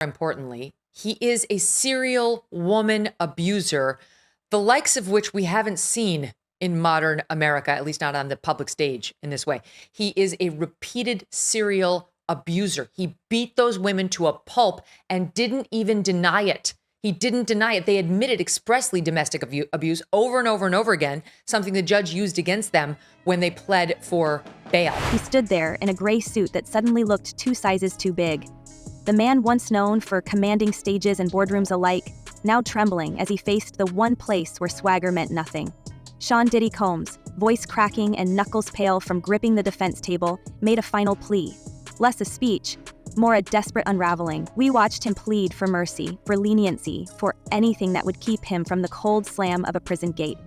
importantly, he is a serial woman abuser, the likes of which we haven't seen in modern America, at least not on the public stage in this way. He is a repeated serial abuser. He beat those women to a pulp and didn't even deny it. He didn't deny it. They admitted expressly domestic abuse over and over and over again, something the judge used against them when they pled for bail. He stood there in a gray suit that suddenly looked 2 sizes too big. The man once known for commanding stages and boardrooms alike, now trembling as he faced the one place where swagger meant nothing. Sean Diddy Combs, voice cracking and knuckles pale from gripping the defense table, made a final plea. Less a speech, more a desperate unraveling. We watched him plead for mercy, for leniency, for anything that would keep him from the cold slam of a prison gate.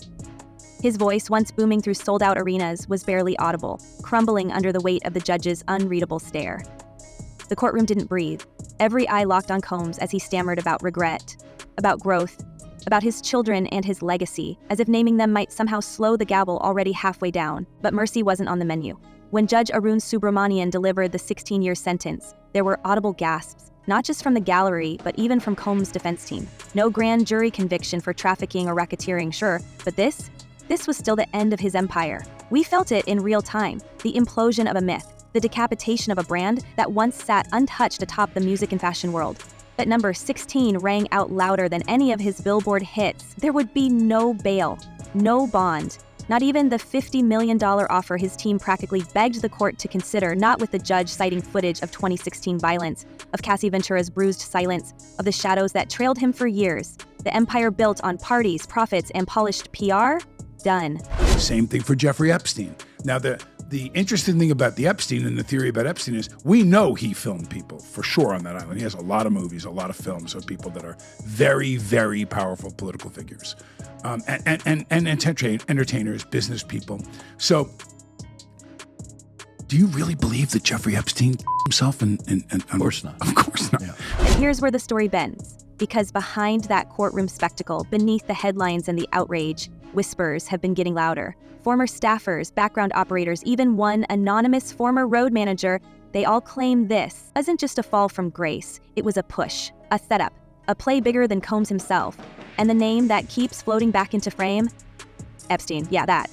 His voice, once booming through sold-out arenas, was barely audible, crumbling under the weight of the judge's unreadable stare. The courtroom didn't breathe. Every eye locked on Combs as he stammered about regret, about growth, about his children and his legacy, as if naming them might somehow slow the gavel already halfway down. But mercy wasn't on the menu. When Judge Arun Subramanian delivered the 16-year sentence, there were audible gasps, not just from the gallery, but even from Combs' defense team. No grand jury conviction for trafficking or racketeering, sure, but this was still the end of his empire. We felt it in real time, the implosion of a myth, the decapitation of a brand that once sat untouched atop the music and fashion world. But number 16 rang out louder than any of his Billboard hits. There would be no bail, no bond, not even the $50 million offer his team practically begged the court to consider, not with the judge citing footage of 2016 violence, of Cassie Ventura's bruised silence, of the shadows that trailed him for years. The empire built on parties, profits, and polished PR? Done. Same thing for Jeffrey Epstein. Now, the interesting thing about the Epstein and the theory about Epstein is we know he filmed people for sure on that island. He has a lot of movies, a lot of films of people that are very, very powerful political figures and entertainers, business people. So do you really believe that Jeffrey Epstein himself? And of course not. Of course not. Yeah. And here's where the story bends. Because behind that courtroom spectacle, beneath the headlines and the outrage, whispers have been getting louder. Former staffers, background operators, even one anonymous former road manager, they all claim this wasn't just a fall from grace. It was a push, a setup, a play bigger than Combs himself. And the name that keeps floating back into frame? Epstein, yeah, that.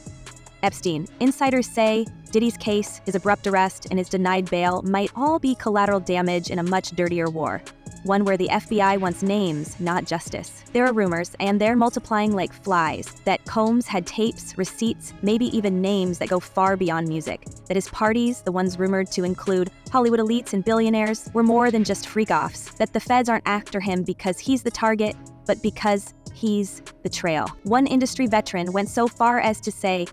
Epstein. Insiders say Diddy's case, his abrupt arrest, and his denied bail might all be collateral damage in a much dirtier war. One where the FBI wants names, not justice. There are rumors, and they're multiplying like flies, that Combs had tapes, receipts, maybe even names that go far beyond music. That his parties, the ones rumored to include Hollywood elites and billionaires, were more than just freak-offs. That the feds aren't after him because he's the target, but because he's the trail. One industry veteran went so far as to say,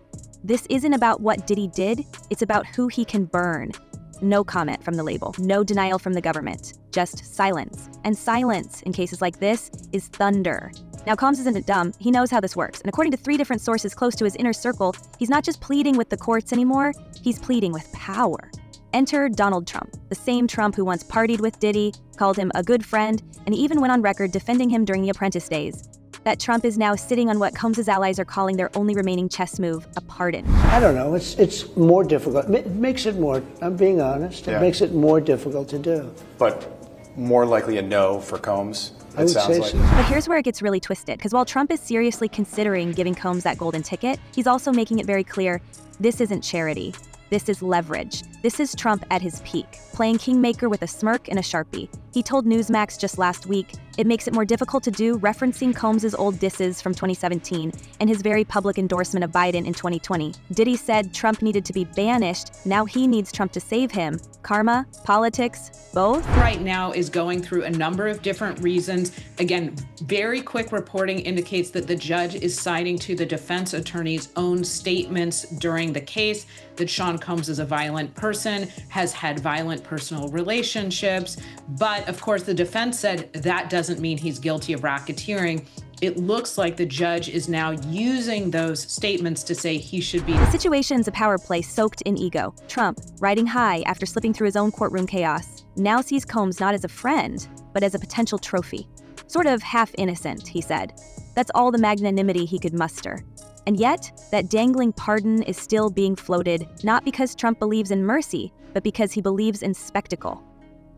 "This isn't about what Diddy did, it's about who he can burn." No comment from the label, no denial from the government, just silence. And silence, in cases like this, is thunder. Now, Combs isn't dumb, he knows how this works, and according to 3 different sources close to his inner circle, he's not just pleading with the courts anymore, he's pleading with power. Enter Donald Trump, the same Trump who once partied with Diddy, called him a good friend, and even went on record defending him during the Apprentice days. That Trump is now sitting on what Combs' allies are calling their only remaining chess move, a pardon. I don't know, it's more difficult. It makes it more, I'm being honest, it makes it more difficult to do. But more likely a no for Combs, I would say so. But here's where it gets really twisted, because while Trump is seriously considering giving Combs that golden ticket, he's also making it very clear, this isn't charity. This is leverage. This is Trump at his peak, playing Kingmaker with a smirk and a Sharpie. He told Newsmax just last week, it makes it more difficult to do, referencing Combs' old disses from 2017 and his very public endorsement of Biden in 2020. Diddy said Trump needed to be banished, now he needs Trump to save him. Karma, politics, both? Right now is going through a number of different reasons. Again, very quick reporting indicates that the judge is citing to the defense attorney's own statements during the case that Sean Combs is a violent person, has had violent personal relationships, but of course the defense said that doesn't mean he's guilty of racketeering. It looks like the judge is now using those statements to say he should be. The situation's a power play soaked in ego. Trump, riding high after slipping through his own courtroom chaos, now sees Combs not as a friend, but as a potential trophy. Sort of half innocent, he said. That's all the magnanimity he could muster. And yet, that dangling pardon is still being floated, not because Trump believes in mercy, but because he believes in spectacle.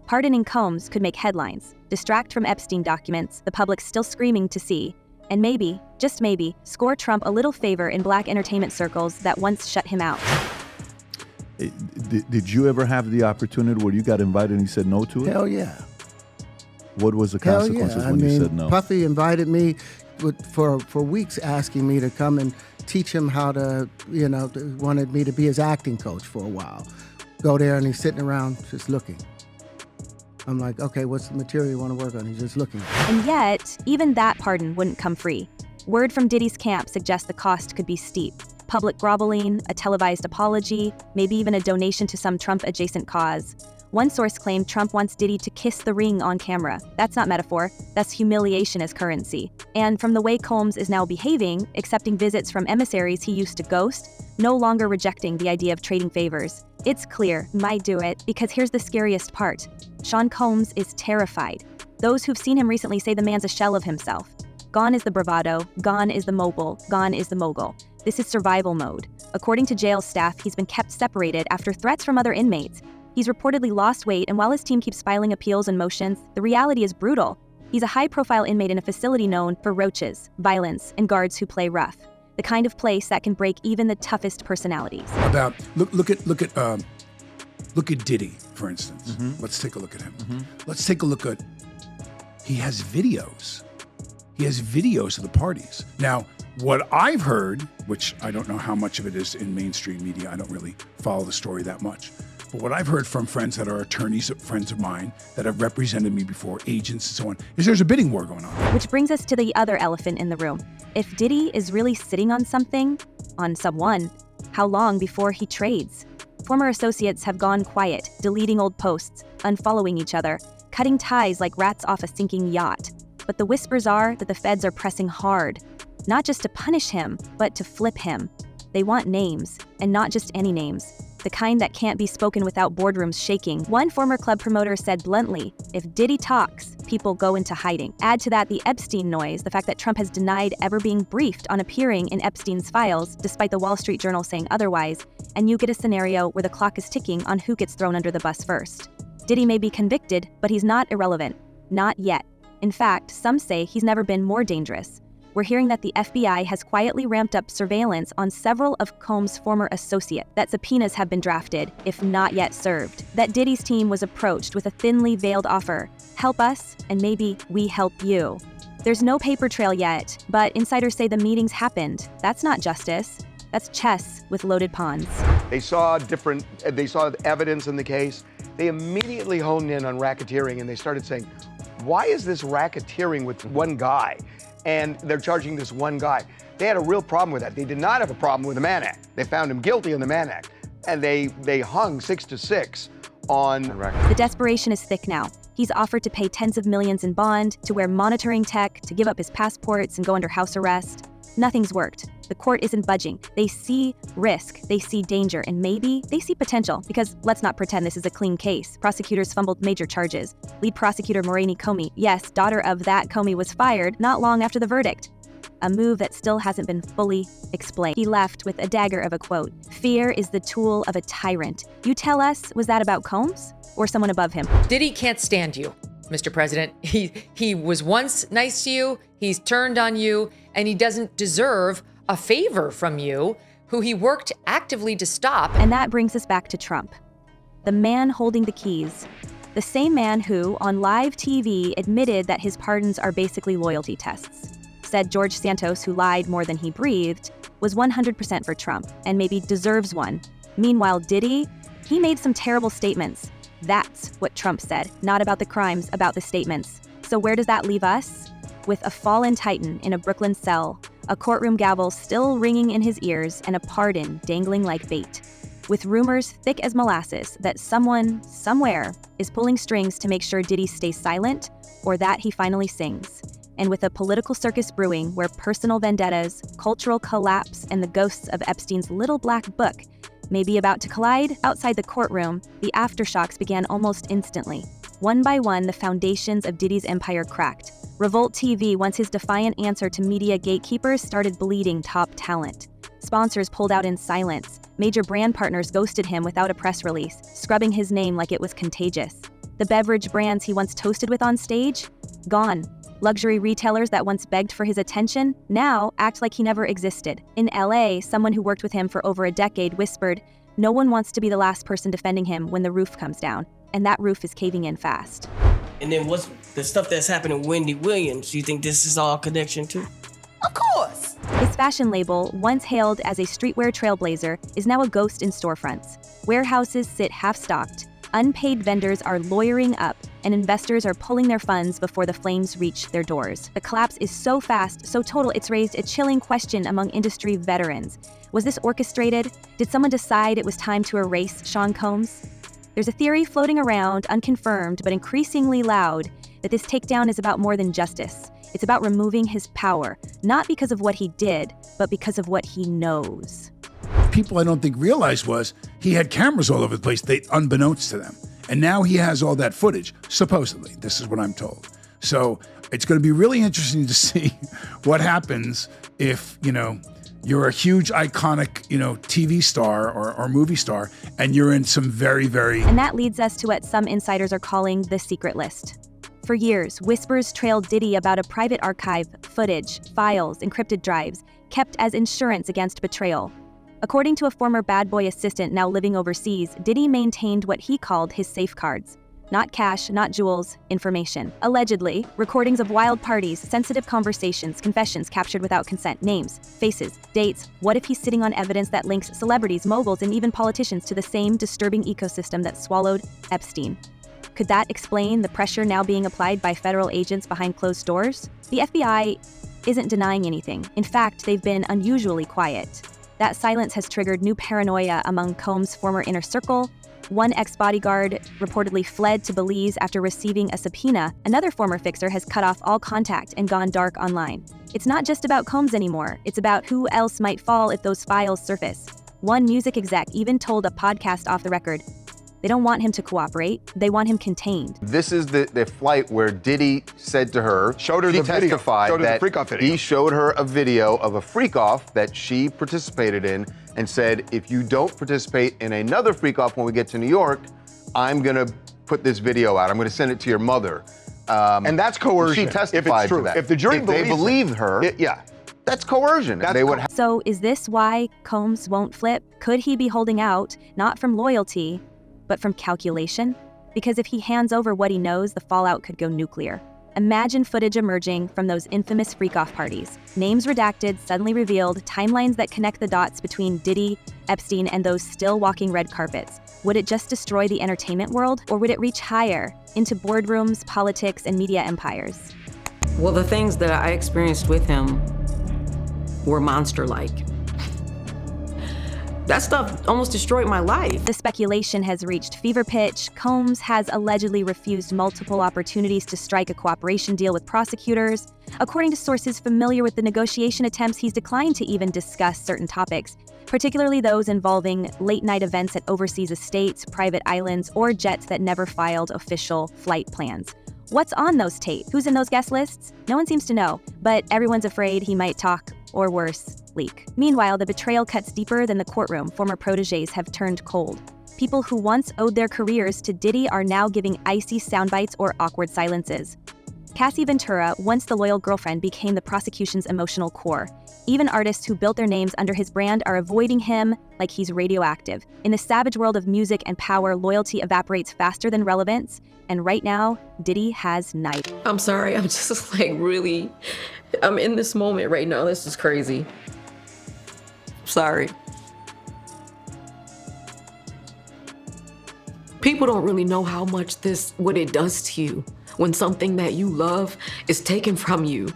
Pardoning Combs could make headlines, distract from Epstein documents the public's still screaming to see, and maybe, just maybe, score Trump a little favor in black entertainment circles that once shut him out. Did you ever have the opportunity where you got invited and you said no to it? Hell yeah. What was the Hell consequences yeah. when you said no? Puffy invited me for weeks, asking me to come and teach him how to, wanted me to be his acting coach for a while. Go there and he's sitting around just looking. I'm like, okay, what's the material you want to work on? He's just looking. And yet, even that pardon wouldn't come free. Word from Diddy's camp suggests the cost could be steep. Public groveling, a televised apology, maybe even a donation to some Trump-adjacent cause. One source claimed Trump wants Diddy to kiss the ring on camera. That's not metaphor, that's humiliation as currency. And from the way Combs is now behaving, accepting visits from emissaries he used to ghost, no longer rejecting the idea of trading favors. It's clear, might do it, because here's the scariest part. Sean Combs is terrified. Those who've seen him recently say the man's a shell of himself. Gone is the bravado, gone is the mobile, gone is the mogul. This is survival mode. According to jail staff, he's been kept separated after threats from other inmates. He's reportedly lost weight, and while his team keeps filing appeals and motions, the reality is brutal. He's a high-profile inmate in a facility known for roaches, violence, and guards who play rough. The kind of place that can break even the toughest personalities. Look at Diddy, for instance. Mm-hmm. Let's take a look at him. Mm-hmm. Let's take a look at. He has videos. He has videos of the parties. Now, what I've heard, which I don't know how much of it is in mainstream media, I don't really follow the story that much. But what I've heard from friends that are attorneys, friends of mine that have represented me before, agents and so on, is there's a bidding war going on. Which brings us to the other elephant in the room. If Diddy is really sitting on something, on someone, how long before he trades? Former associates have gone quiet, deleting old posts, unfollowing each other, cutting ties like rats off a sinking yacht. But the whispers are that the feds are pressing hard, not just to punish him, but to flip him. They want names, and not just any names. The kind that can't be spoken without boardrooms shaking. One former club promoter said bluntly, if Diddy talks, people go into hiding. Add to that the Epstein noise, the fact that Trump has denied ever being briefed on appearing in Epstein's files, despite the Wall Street Journal saying otherwise, and you get a scenario where the clock is ticking on who gets thrown under the bus first. Diddy may be convicted, but he's not irrelevant. Not yet. In fact, some say he's never been more dangerous. We're hearing that the FBI has quietly ramped up surveillance on several of Combs' former associates, that subpoenas have been drafted, if not yet served, that Diddy's team was approached with a thinly veiled offer, help us, and maybe we help you. There's no paper trail yet, but insiders say the meetings happened. That's not justice. That's chess with loaded pawns. They saw evidence in the case. They immediately honed in on racketeering, and they started saying, why is this racketeering with one guy? And they're charging this one guy. They had a real problem with that. They did not have a problem with the Mann Act. They found him guilty on the Mann Act. And they hung 6 to 6 on The desperation is thick now. He's offered to pay tens of millions in bond, to wear monitoring tech, to give up his passports and go under house arrest. Nothing's worked. The court isn't budging. They see risk, they see danger, and maybe they see potential, because let's not pretend this is a clean case. Prosecutors fumbled major charges. Lead prosecutor Maureen Comey, yes, daughter of that Comey, was fired not long after the verdict. A move that still hasn't been fully explained. He left with a dagger of a quote. Fear is the tool of a tyrant. You tell us, was that about Combs or someone above him? Diddy can't stand you, Mr. President. He was once nice to you, he's turned on you, and he doesn't deserve a favor from you, who he worked actively to stop. And that brings us back to Trump, the man holding the keys, the same man who, on live TV, admitted that his pardons are basically loyalty tests. Said George Santos, who lied more than he breathed, was 100% for Trump, and maybe deserves one. Meanwhile, Diddy, he made some terrible statements. That's what Trump said, not about the crimes, about the statements. So where does that leave us? With a fallen titan in a Brooklyn cell, a courtroom gavel still ringing in his ears, and a pardon dangling like bait. With rumors thick as molasses that someone, somewhere, is pulling strings to make sure Diddy stays silent, or that he finally sings. And with a political circus brewing where personal vendettas, cultural collapse, and the ghosts of Epstein's little black book may be about to collide outside the courtroom, the aftershocks began almost instantly. One by one, the foundations of Diddy's empire cracked. Revolt TV, once his defiant answer to media gatekeepers, started bleeding top talent. Sponsors pulled out in silence. Major brand partners ghosted him without a press release, scrubbing his name like it was contagious. The beverage brands he once toasted with on stage? Gone. Luxury retailers that once begged for his attention now act like he never existed. In LA, someone who worked with him for over a decade whispered, "No one wants to be the last person defending him when the roof comes down." And that roof is caving in fast. And then what's the stuff that's happening with Wendy Williams? Do you think this is all connection too? Of course! His fashion label, once hailed as a streetwear trailblazer, is now a ghost in storefronts. Warehouses sit half-stocked, unpaid vendors are lawyering up, and investors are pulling their funds before the flames reach their doors. The collapse is so fast, so total, it's raised a chilling question among industry veterans. Was this orchestrated? Did someone decide it was time to erase Sean Combs? There's a theory floating around, unconfirmed but increasingly loud, that this takedown is about more than justice. It's about removing his power, not because of what he did, but because of what he knows. People I don't think realized was he had cameras all over the place, unbeknownst to them. And now he has all that footage, supposedly. This is what I'm told. So it's going to be really interesting to see what happens if, you're a huge iconic, TV star or movie star, and you're in some very, very... And that leads us to what some insiders are calling the secret list. For years, whispers trailed Diddy about a private archive, footage, files, encrypted drives, kept as insurance against betrayal. According to a former Bad Boy assistant now living overseas, Diddy maintained what he called his safeguards. Not cash, not jewels, information. Allegedly, recordings of wild parties, sensitive conversations, confessions captured without consent, names, faces, dates. What if he's sitting on evidence that links celebrities, moguls, and even politicians to the same disturbing ecosystem that swallowed Epstein? Could that explain the pressure now being applied by federal agents behind closed doors? The FBI isn't denying anything. In fact, they've been unusually quiet. That silence has triggered new paranoia among Combs' former inner circle. One ex-bodyguard reportedly fled to Belize after receiving a subpoena. Another former fixer has cut off all contact and gone dark online. It's not just about Combs anymore. It's about who else might fall if those files surface. One music exec even told a podcast off the record, they don't want him to cooperate, they want him contained. This is the flight where Diddy said to her, Showed her she the video. testified Showed her the that freak-off video. he showed her a video of a freak-off that she participated in and said, if you don't participate in another freak-off when we get to New York, I'm gonna put this video out. I'm gonna send it to your mother. And that's coercion, She testified if it's true. to that. If the jury they believes believed her, yeah. that's coercion. That's they would So is this why Combs won't flip? Could he be holding out, not from loyalty, but from calculation? Because if he hands over what he knows, the fallout could go nuclear. Imagine footage emerging from those infamous freak-off parties. Names redacted, suddenly revealed, timelines that connect the dots between Diddy, Epstein, and those still walking red carpets. Would it just destroy the entertainment world, or would it reach higher, into boardrooms, politics, and media empires? Well, the things that I experienced with him were monster-like. That stuff almost destroyed my life. The speculation has reached fever pitch. Combs has allegedly refused multiple opportunities to strike a cooperation deal with prosecutors. According to sources familiar with the negotiation attempts, he's declined to even discuss certain topics, particularly those involving late-night events at overseas estates, private islands, or jets that never filed official flight plans. What's on those tapes? Who's in those guest lists? No one seems to know, but everyone's afraid he might talk, or worse, leak. Meanwhile, the betrayal cuts deeper than the courtroom. Former protégés have turned cold. People who once owed their careers to Diddy are now giving icy soundbites or awkward silences. Cassie Ventura, once the loyal girlfriend, became the prosecution's emotional core. Even artists who built their names under his brand are avoiding him like he's radioactive. In the savage world of music and power, loyalty evaporates faster than relevance, and right now, Diddy has night. I'm sorry, I'm just I'm in this moment right now. This is crazy. Sorry. People don't really know how much what it does to you when something that you love is taken from you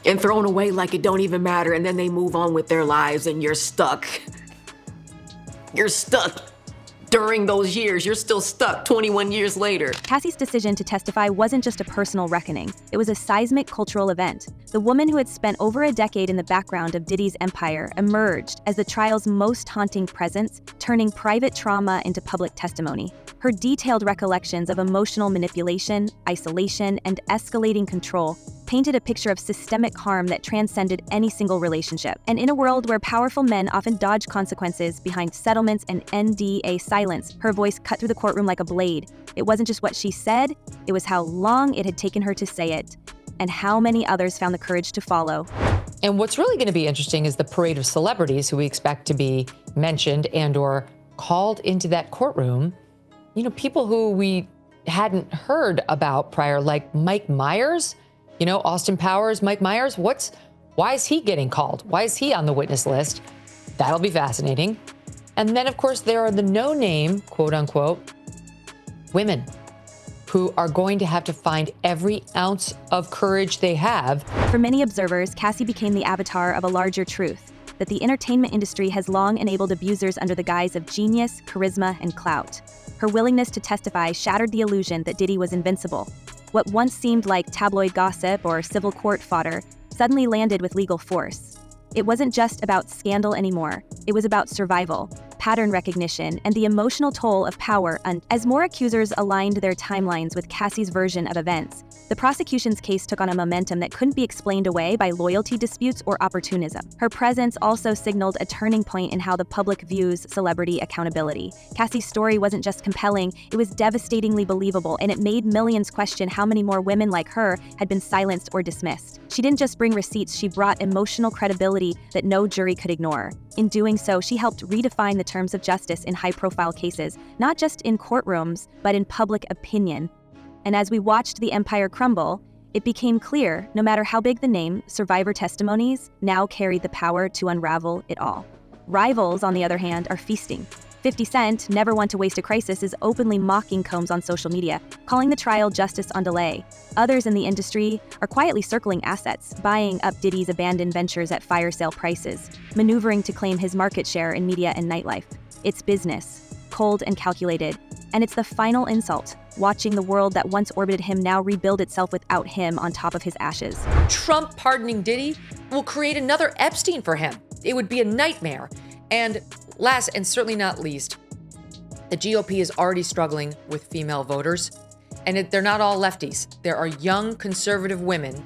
and thrown away like it don't even matter, and then they move on with their lives and you're stuck. You're stuck. During those years, you're still stuck 21 years later. Cassie's decision to testify wasn't just a personal reckoning. It was a seismic cultural event. The woman who had spent over a decade in the background of Diddy's empire emerged as the trial's most haunting presence, turning private trauma into public testimony. Her detailed recollections of emotional manipulation, isolation, and escalating control painted a picture of systemic harm that transcended any single relationship. And in a world where powerful men often dodge consequences behind settlements and NDA silence, her voice cut through the courtroom like a blade. It wasn't just what she said, it was how long it had taken her to say it, and how many others found the courage to follow. And what's really going to be interesting is the parade of celebrities who we expect to be mentioned and or called into that courtroom. You know, people who we hadn't heard about prior, like Mike Myers, you know, Austin Powers, Mike Myers. Why is he getting called? Why is he on the witness list? That'll be fascinating. And then, of course, there are the no-name, quote unquote, women who are going to have to find every ounce of courage they have. For many observers, Cassie became the avatar of a larger truth, that the entertainment industry has long enabled abusers under the guise of genius, charisma, and clout. Her willingness to testify shattered the illusion that Diddy was invincible. What once seemed like tabloid gossip or civil court fodder suddenly landed with legal force. It wasn't just about scandal anymore. It was about survival, pattern recognition, and the emotional toll of power. And as more accusers aligned their timelines with Cassie's version of events, the prosecution's case took on a momentum that couldn't be explained away by loyalty disputes or opportunism. Her presence also signaled a turning point in how the public views celebrity accountability. Cassie's story wasn't just compelling, it was devastatingly believable, and it made millions question how many more women like her had been silenced or dismissed. She didn't just bring receipts, she brought emotional credibility that no jury could ignore. In doing so, she helped redefine the terms of justice in high-profile cases, not just in courtrooms, but in public opinion. And as we watched the empire crumble, it became clear, no matter how big the name, survivor testimonies now carried the power to unravel it all. Rivals, on the other hand, are feasting. 50 Cent, never one to waste a crisis, is openly mocking Combs on social media, calling the trial justice on delay. Others in the industry are quietly circling assets, buying up Diddy's abandoned ventures at fire sale prices, maneuvering to claim his market share in media and nightlife. It's business, cold and calculated, and it's the final insult, watching the world that once orbited him now rebuild itself without him on top of his ashes. Trump pardoning Diddy will create another Epstein for him. It would be a nightmare. And last and certainly not least, the GOP is already struggling with female voters, and they're not all lefties. There are young conservative women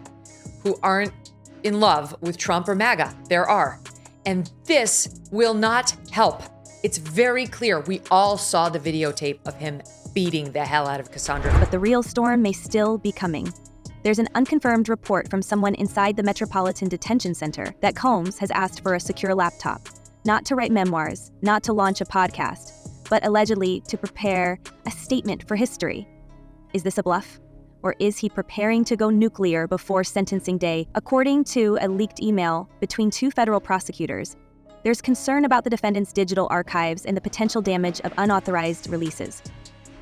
who aren't in love with Trump or MAGA. There are. And this will not help. It's very clear. We all saw the videotape of him beating the hell out of Cassandra. But the real storm may still be coming. There's an unconfirmed report from someone inside the Metropolitan Detention Center that Combs has asked for a secure laptop, not to write memoirs, not to launch a podcast, but allegedly to prepare a statement for history. Is this a bluff? Or is he preparing to go nuclear before sentencing day? According to a leaked email between two federal prosecutors, there's concern about the defendant's digital archives and the potential damage of unauthorized releases.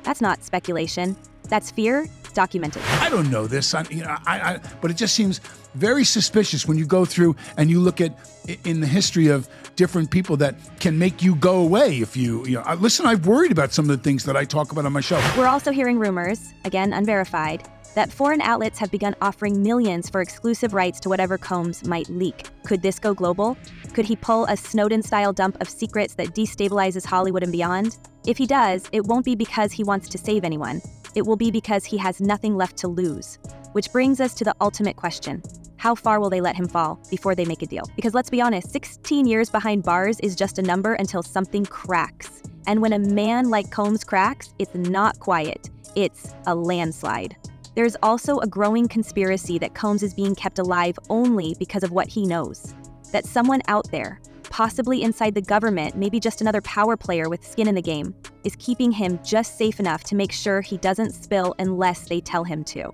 That's not speculation. That's fear documented. I don't know this, but it just seems very suspicious when you go through and you look at in the history of different people that can make you go away if you know. Listen, I've worried about some of the things that I talk about on my show. We're also hearing rumors, again unverified, that foreign outlets have begun offering millions for exclusive rights to whatever Combs might leak. Could this go global? Could he pull a Snowden-style dump of secrets that destabilizes Hollywood and beyond? If he does, it won't be because he wants to save anyone. It will be because he has nothing left to lose. Which brings us to the ultimate question. How far will they let him fall before they make a deal? Because let's be honest, 16 years behind bars is just a number until something cracks. And when a man like Combs cracks, it's not quiet. It's a landslide. There's also a growing conspiracy that Combs is being kept alive only because of what he knows. That someone out there, possibly inside the government, maybe just another power player with skin in the game, is keeping him just safe enough to make sure he doesn't spill unless they tell him to.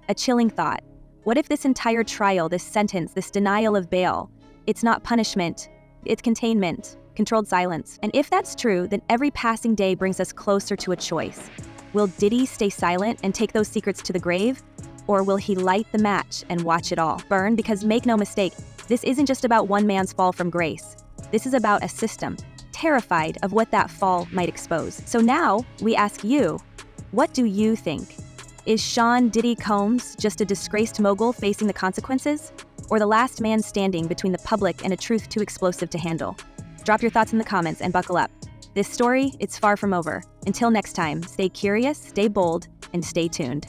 A chilling thought. What if this entire trial, this sentence, this denial of bail, it's not punishment, it's containment, controlled silence? And if that's true, then every passing day brings us closer to a choice. Will Diddy stay silent and take those secrets to the grave? Or will he light the match and watch it all burn? Because make no mistake, this isn't just about one man's fall from grace. This is about a system, terrified of what that fall might expose. So now, we ask you, what do you think? Is Sean Diddy Combs just a disgraced mogul facing the consequences? Or the last man standing between the public and a truth too explosive to handle? Drop your thoughts in the comments and buckle up. This story, it's far from over. Until next time, stay curious, stay bold, and stay tuned.